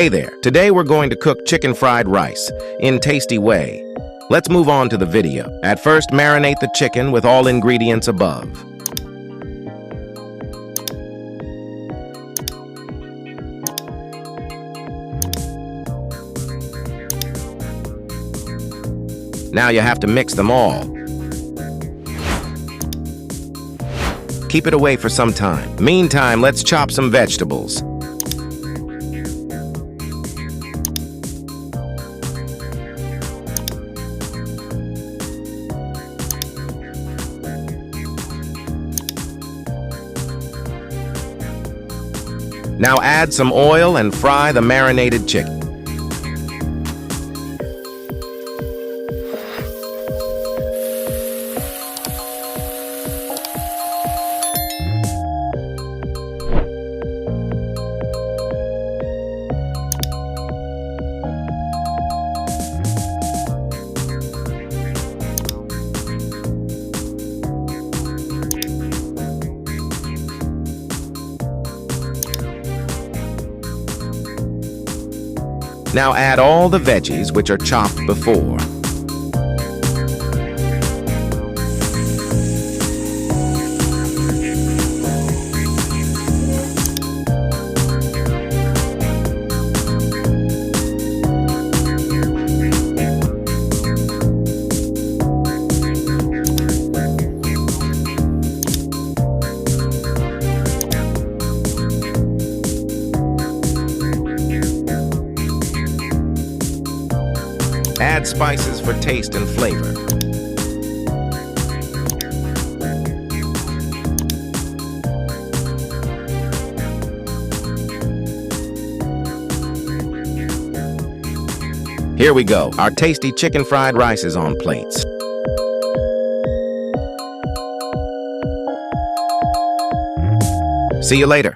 Hey there, today we're going to cook chicken fried rice in tasty way. Let's move on to the video. At first, marinate the chicken with all ingredients above. Now you have to mix them all. Keep it away for some time. Meantime, let's chop some vegetables. Now add some oil and fry the marinated chicken. Now add all the veggies which are chopped before. Add spices for taste and flavor. Here we go. Our tasty chicken fried rice is on plates. See you later.